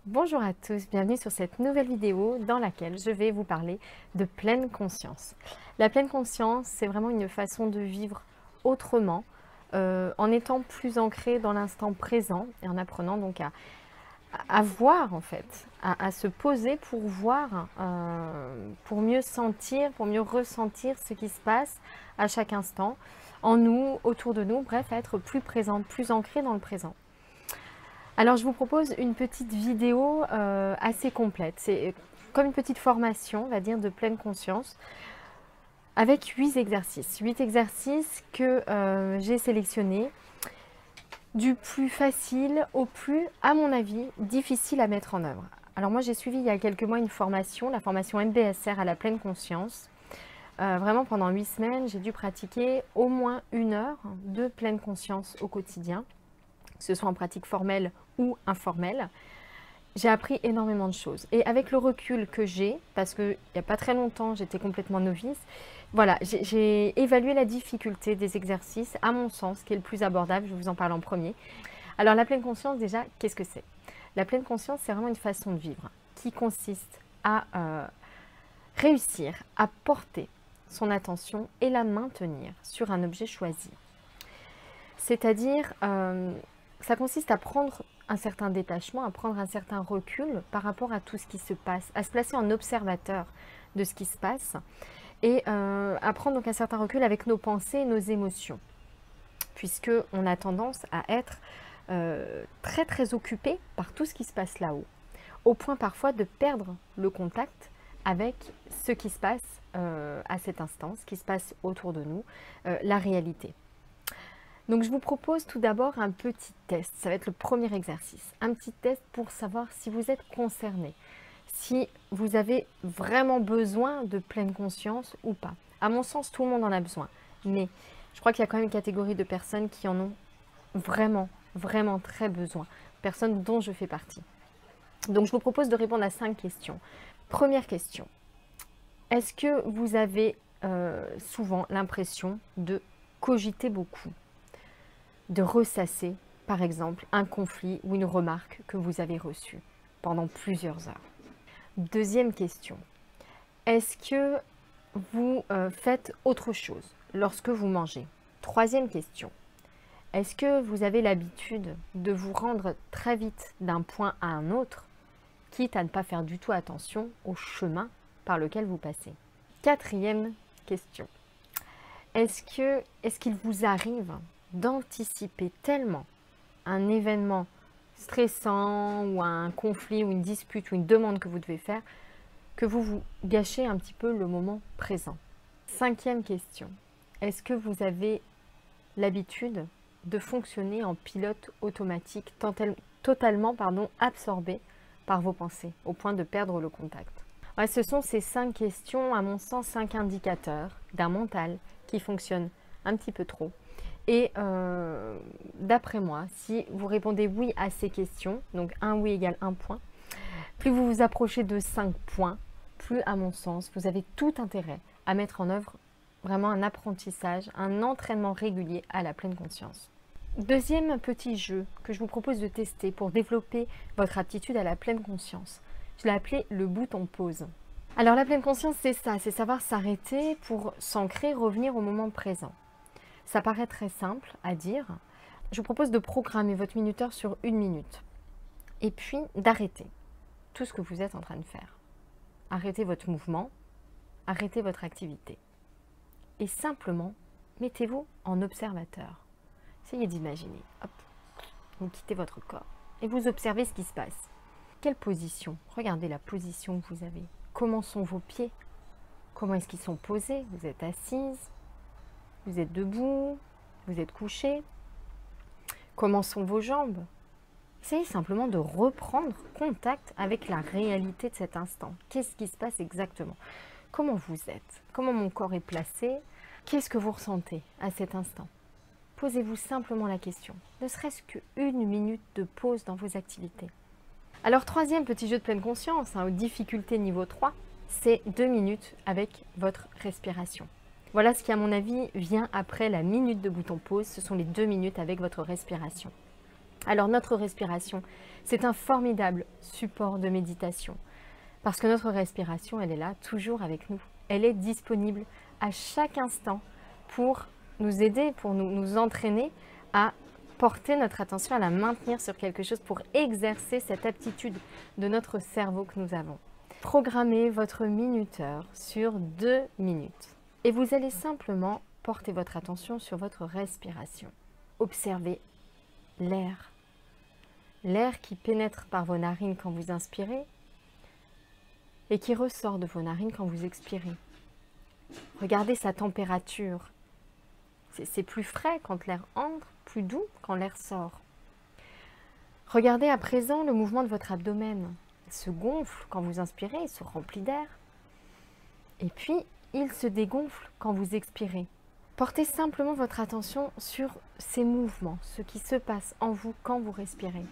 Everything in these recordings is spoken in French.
Bonjour à tous, bienvenue sur cette nouvelle vidéo dans laquelle je vais vous parler de pleine conscience. La pleine conscience, c'est vraiment une façon de vivre autrement, en étant plus ancré dans l'instant présent et en apprenant donc à voir en fait, à se poser pour voir, pour mieux sentir, pour mieux ressentir ce qui se passe à chaque instant, en nous, autour de nous, bref, à être plus présent, plus ancré dans le présent. Alors je vous propose une petite vidéo assez complète. C'est comme une petite formation, on va dire, de pleine conscience, avec 8 exercices. 8 exercices que j'ai sélectionnés, du plus facile au plus, à mon avis, difficile à mettre en œuvre. Alors moi j'ai suivi il y a quelques mois une formation, la formation MBSR à la pleine conscience. Vraiment pendant 8 semaines, j'ai dû pratiquer au moins 1 heure de pleine conscience au quotidien, que ce soit en pratique formelle ou informelle. J'ai appris énormément de choses. Et avec le recul que j'ai, parce qu'il n'y a pas très longtemps, j'étais complètement novice, voilà, j'ai évalué la difficulté des exercices, à mon sens, qui est le plus abordable. Je vous en parle en premier. Alors la pleine conscience, déjà, qu'est-ce que c'est? La pleine conscience, c'est vraiment une façon de vivre qui consiste à réussir à porter son attention et la maintenir sur un objet choisi. C'est-à-dire, ça consiste à prendre un certain détachement, à prendre un certain recul par rapport à tout ce qui se passe, à se placer en observateur de ce qui se passe et à prendre donc un certain recul avec nos pensées et nos émotions, puisque on a tendance à être très très occupé par tout ce qui se passe là-haut, au point parfois de perdre le contact avec ce qui se passe à cet instant, ce qui se passe autour de nous, la réalité. Donc je vous propose tout d'abord un petit test, ça va être le premier exercice. Un petit test pour savoir si vous êtes concerné, si vous avez vraiment besoin de pleine conscience ou pas. À mon sens, tout le monde en a besoin, mais je crois qu'il y a quand même une catégorie de personnes qui en ont vraiment, vraiment très besoin, personnes dont je fais partie. Donc je vous propose de répondre à 5 questions. Première question, est-ce que vous avez souvent l'impression de cogiter beaucoup, de ressasser, par exemple, un conflit ou une remarque que vous avez reçue pendant plusieurs heures? Deuxième question, est-ce que vous faites autre chose lorsque vous mangez? Troisième question, est-ce que vous avez l'habitude de vous rendre très vite d'un point à un autre, quitte à ne pas faire du tout attention au chemin par lequel vous passez? Quatrième question, est-ce qu'il vous arrive d'anticiper tellement un événement stressant ou un conflit ou une dispute ou une demande que vous devez faire que vous vous gâchez un petit peu le moment présent? Cinquième question, est-ce que vous avez l'habitude de fonctionner en pilote automatique, totalement absorbé par vos pensées, au point de perdre le contact? Ouais, ce sont ces 5 questions, à mon sens, 5 indicateurs d'un mental qui fonctionne un petit peu trop. Et d'après moi, si vous répondez oui à ces questions, donc un oui égale 1 point, plus vous vous approchez de 5 points, plus à mon sens, vous avez tout intérêt à mettre en œuvre vraiment un apprentissage, un entraînement régulier à la pleine conscience. Deuxième petit jeu que je vous propose de tester pour développer votre aptitude à la pleine conscience, je l'ai appelé le bouton pause. Alors la pleine conscience, c'est ça, c'est savoir s'arrêter pour s'ancrer, revenir au moment présent. Ça paraît très simple à dire. Je vous propose de programmer votre minuteur sur 1 minute et puis d'arrêter tout ce que vous êtes en train de faire. Arrêtez votre mouvement, arrêtez votre activité et simplement mettez-vous en observateur. Essayez d'imaginer, hop, vous quittez votre corps et vous observez ce qui se passe. Quelle position? Regardez la position que vous avez. Comment sont vos pieds? Comment est-ce qu'ils sont posés? Vous êtes assise? Vous êtes debout? Vous êtes couché? Comment sont vos jambes? Essayez simplement de reprendre contact avec la réalité de cet instant. Qu'est-ce qui se passe exactement? Comment vous êtes? Comment mon corps est placé? Qu'est-ce que vous ressentez à cet instant? Posez-vous simplement la question, ne serait-ce qu'1 minute de pause dans vos activités. Alors, troisième petit jeu de pleine conscience, aux difficultés niveau 3, c'est 2 minutes avec votre respiration. Voilà ce qui, à mon avis, vient après la minute de bouton pause, ce sont les 2 minutes avec votre respiration. Alors notre respiration, c'est un formidable support de méditation parce que notre respiration, elle est là toujours avec nous. Elle est disponible à chaque instant pour nous aider, pour nous entraîner à porter notre attention, à la maintenir sur quelque chose pour exercer cette aptitude de notre cerveau que nous avons. Programmez votre minuteur sur 2 minutes et vous allez simplement porter votre attention sur votre respiration. Observez l'air. L'air qui pénètre par vos narines quand vous inspirez et qui ressort de vos narines quand vous expirez. Regardez sa température. C'est plus frais quand l'air entre, plus doux quand l'air sort. Regardez à présent le mouvement de votre abdomen. Il se gonfle quand vous inspirez, il se remplit d'air. Et puis, il se dégonfle quand vous expirez. Portez simplement votre attention sur ces mouvements, ce qui se passe en vous quand vous respirez,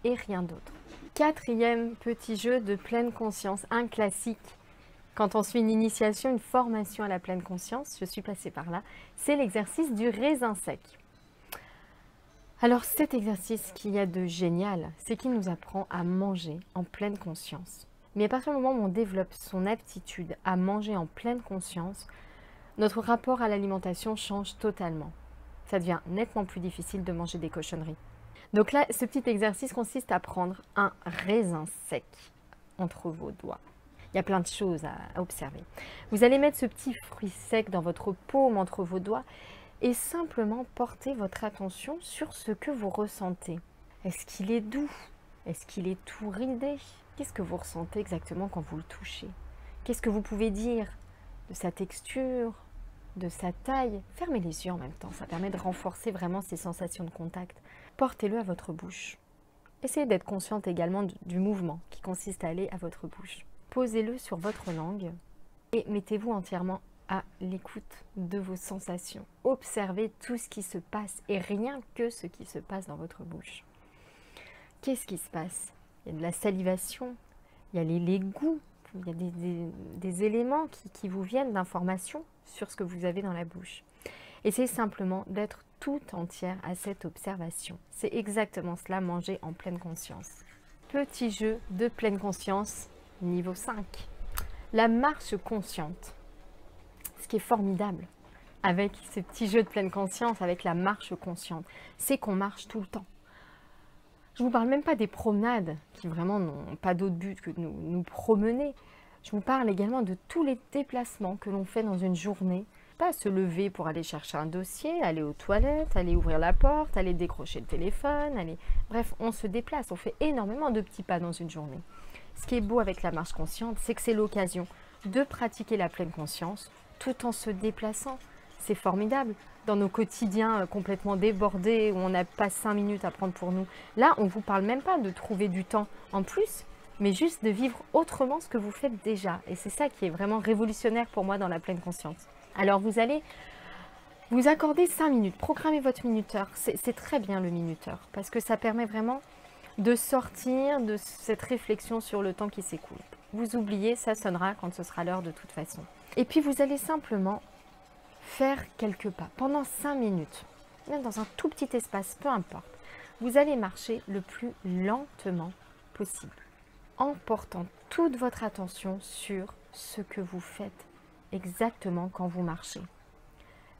et rien d'autre. 4e petit jeu de pleine conscience, un classique. Quand on suit une initiation, une formation à la pleine conscience, je suis passée par là, c'est l'exercice du raisin sec. Alors cet exercice, ce qu'il y a de génial, c'est qu'il nous apprend à manger en pleine conscience. Mais à partir du moment où on développe son aptitude à manger en pleine conscience, notre rapport à l'alimentation change totalement. Ça devient nettement plus difficile de manger des cochonneries. Donc là, ce petit exercice consiste à prendre un raisin sec entre vos doigts. Il y a plein de choses à observer. Vous allez mettre ce petit fruit sec dans votre paume entre vos doigts et simplement porter votre attention sur ce que vous ressentez. Est-ce qu'il est doux? Est-ce qu'il est tout ridé? Qu'est-ce que vous ressentez exactement quand vous le touchez? Qu'est-ce que vous pouvez dire de sa texture, de sa taille? Fermez les yeux en même temps, ça permet de renforcer vraiment ces sensations de contact. Portez-le à votre bouche. Essayez d'être consciente également du mouvement qui consiste à aller à votre bouche. Posez-le sur votre langue et mettez-vous entièrement à l'écoute de vos sensations. Observez tout ce qui se passe et rien que ce qui se passe dans votre bouche. Qu'est-ce qui se passe? Il y a de la salivation, il y a les goûts, il y a des éléments qui vous viennent d'informations sur ce que vous avez dans la bouche. Essayez simplement d'être tout entière à cette observation. C'est exactement cela, manger en pleine conscience. Petit jeu de pleine conscience, niveau 5. La marche consciente. Ce qui est formidable avec ce petit jeu de pleine conscience, avec la marche consciente, c'est qu'on marche tout le temps. Je ne vous parle même pas des promenades qui vraiment n'ont pas d'autre but que de nous promener. Je vous parle également de tous les déplacements que l'on fait dans une journée. Pas se lever pour aller chercher un dossier, aller aux toilettes, aller ouvrir la porte, aller décrocher le téléphone, bref, on se déplace, on fait énormément de petits pas dans une journée. Ce qui est beau avec la marche consciente, c'est que c'est l'occasion de pratiquer la pleine conscience tout en se déplaçant. C'est formidable. Dans nos quotidiens complètement débordés, où on n'a pas 5 minutes à prendre pour nous, là, on ne vous parle même pas de trouver du temps en plus, mais juste de vivre autrement ce que vous faites déjà. Et c'est ça qui est vraiment révolutionnaire pour moi dans la pleine conscience. Alors vous allez vous accorder 5 minutes, programmez votre minuteur. C'est très bien le minuteur, parce que ça permet vraiment de sortir de cette réflexion sur le temps qui s'écoule. Vous oubliez, ça sonnera quand ce sera l'heure de toute façon. Et puis vous allez simplement faire quelques pas pendant 5 minutes, même dans un tout petit espace, peu importe. Vous allez marcher le plus lentement possible, en portant toute votre attention sur ce que vous faites exactement quand vous marchez.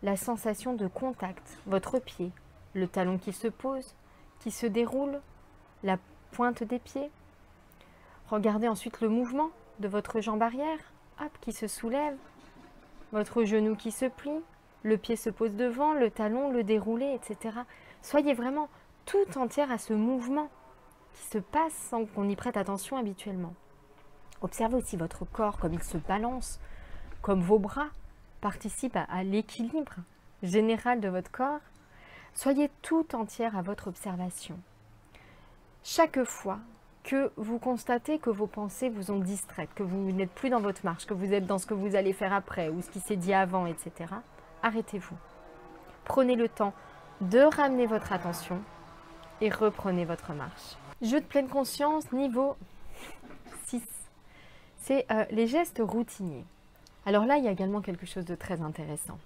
La sensation de contact, votre pied, le talon qui se pose, qui se déroule, la pointe des pieds. Regardez ensuite le mouvement de votre jambe arrière, hop, qui se soulève, votre genou qui se plie, le pied se pose devant, le talon, le déroulé, etc. Soyez vraiment tout entière à ce mouvement qui se passe sans qu'on y prête attention habituellement. Observez aussi votre corps, comme il se balance, comme vos bras participent à l'équilibre général de votre corps. Soyez tout entière à votre observation. Chaque fois que vous constatez que vos pensées vous ont distraite, que vous n'êtes plus dans votre marche, que vous êtes dans ce que vous allez faire après ou ce qui s'est dit avant, etc., arrêtez-vous. Prenez le temps de ramener votre attention et reprenez votre marche. Jeu de pleine conscience, niveau 6. C'est les gestes routiniers. Alors là, il y a également quelque chose de très intéressant.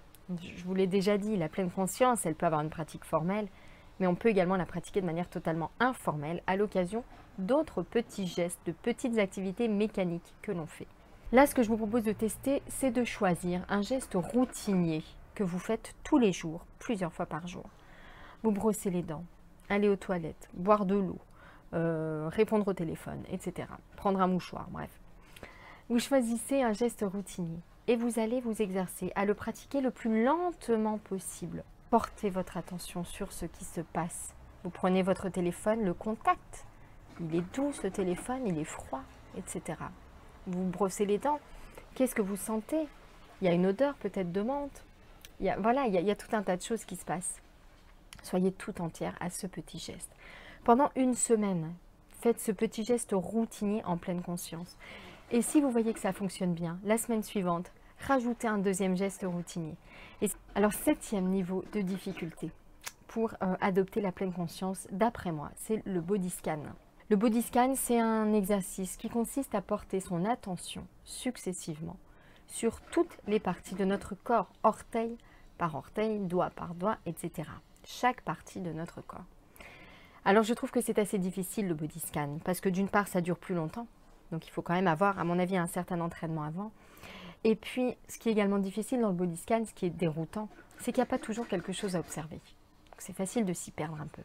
Je vous l'ai déjà dit, la pleine conscience, elle peut avoir une pratique formelle, mais on peut également la pratiquer de manière totalement informelle à l'occasion d'autres petits gestes, de petites activités mécaniques que l'on fait. Là, ce que je vous propose de tester, c'est de choisir un geste routinier que vous faites tous les jours, plusieurs fois par jour. Vous brossez les dents, aller aux toilettes, boire de l'eau, répondre au téléphone, etc. Prendre un mouchoir, bref. Vous choisissez un geste routinier et vous allez vous exercer à le pratiquer le plus lentement possible. Portez votre attention sur ce qui se passe. Vous prenez votre téléphone, le contact. Il est doux ce téléphone, il est froid, etc. Vous brossez les dents. Qu'est-ce que vous sentez? Il y a une odeur peut-être de menthe. Il y a tout un tas de choses qui se passent. Soyez tout entière à ce petit geste. Pendant une semaine, faites ce petit geste routinier en pleine conscience. Et si vous voyez que ça fonctionne bien, la semaine suivante, rajoutez un deuxième geste routinier. Alors, 7e niveau de difficulté pour adopter la pleine conscience, d'après moi, c'est le body scan. Le body scan, c'est un exercice qui consiste à porter son attention successivement sur toutes les parties de notre corps, orteil par orteil, doigt par doigt, etc. Chaque partie de notre corps. Alors, je trouve que c'est assez difficile le body scan, parce que d'une part, ça dure plus longtemps. Donc, il faut quand même avoir, à mon avis, un certain entraînement avant. Et puis, ce qui est également difficile dans le body scan, ce qui est déroutant, c'est qu'il n'y a pas toujours quelque chose à observer. Donc, c'est facile de s'y perdre un peu.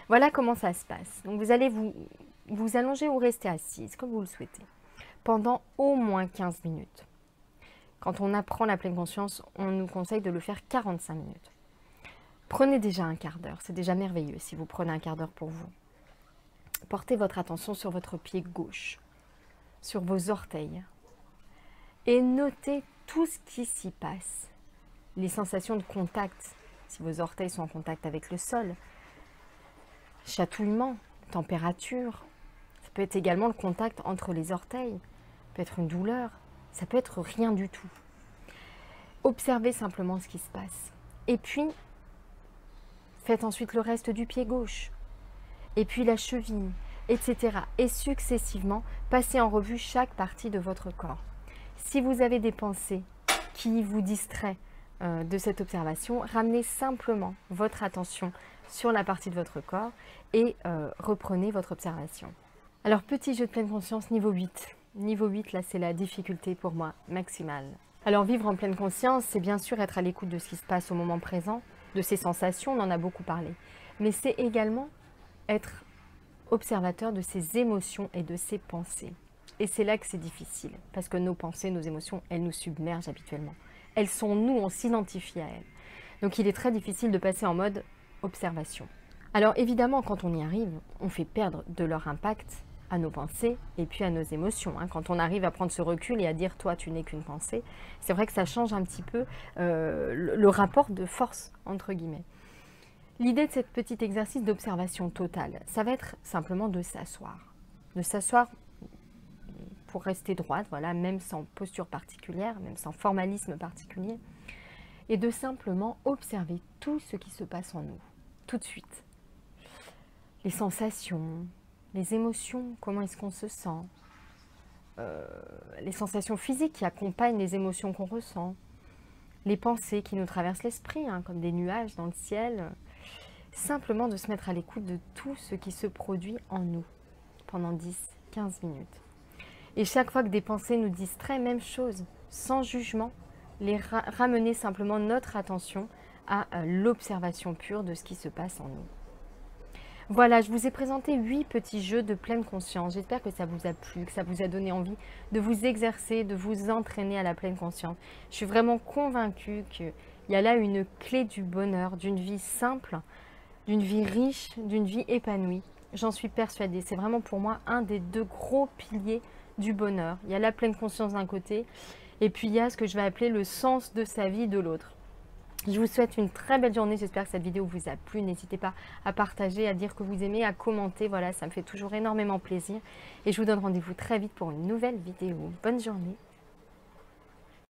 Voilà comment ça se passe. Donc, vous allez vous allonger ou rester assise, comme vous le souhaitez, pendant au moins 15 minutes. Quand on apprend la pleine conscience, on nous conseille de le faire 45 minutes. Prenez déjà un quart d'heure, c'est déjà merveilleux si vous prenez un quart d'heure pour vous. Portez votre attention sur votre pied gauche, sur vos orteils, et notez tout ce qui s'y passe. Les sensations de contact, si vos orteils sont en contact avec le sol, chatouillement, température. Ça peut être également le contact entre les orteils, ça peut être une douleur, ça peut être rien du tout. Observez simplement ce qui se passe. Et puis, faites ensuite le reste du pied gauche, et puis la cheville, etc. Et successivement, passez en revue chaque partie de votre corps. Si vous avez des pensées qui vous distraient de cette observation, ramenez simplement votre attention sur la partie de votre corps et reprenez votre observation. Alors, petit jeu de pleine conscience niveau 8. Niveau 8, là, c'est la difficulté pour moi maximale. Alors, vivre en pleine conscience, c'est bien sûr être à l'écoute de ce qui se passe au moment présent, de ses sensations, on en a beaucoup parlé. Mais c'est également être observateur de ses émotions et de ses pensées. Et c'est là que c'est difficile, parce que nos pensées, nos émotions, elles nous submergent habituellement. Elles sont nous, on s'identifie à elles. Donc il est très difficile de passer en mode observation. Alors évidemment, quand on y arrive, on fait perdre de leur impact à nos pensées et puis à nos émotions. Quand on arrive à prendre ce recul et à dire « toi, tu n'es qu'une pensée », c'est vrai que ça change un petit peu le rapport de force, entre guillemets. L'idée de ce petit exercice d'observation totale, ça va être simplement de s'asseoir. De s'asseoir pour rester droite, voilà, même sans posture particulière, même sans formalisme particulier, et de simplement observer tout ce qui se passe en nous, tout de suite. Les sensations, les émotions, comment est-ce qu'on se sent, les sensations physiques qui accompagnent les émotions qu'on ressent, les pensées qui nous traversent l'esprit, comme des nuages dans le ciel, simplement de se mettre à l'écoute de tout ce qui se produit en nous pendant 10-15 minutes. Et chaque fois que des pensées nous distraient, même chose, sans jugement, ramener simplement notre attention à l'observation pure de ce qui se passe en nous. Voilà, je vous ai présenté 8 petits jeux de pleine conscience. J'espère que ça vous a plu, que ça vous a donné envie de vous exercer, de vous entraîner à la pleine conscience. Je suis vraiment convaincue qu'il y a là une clé du bonheur, d'une vie simple, d'une vie riche, d'une vie épanouie. J'en suis persuadée. C'est vraiment pour moi un des 2 gros piliers du bonheur. Il y a la pleine conscience d'un côté et puis il y a ce que je vais appeler le sens de sa vie de l'autre. Je vous souhaite une très belle journée. J'espère que cette vidéo vous a plu. N'hésitez pas à partager, à dire que vous aimez, à commenter. Voilà, ça me fait toujours énormément plaisir. Et je vous donne rendez-vous très vite pour une nouvelle vidéo. Bonne journée.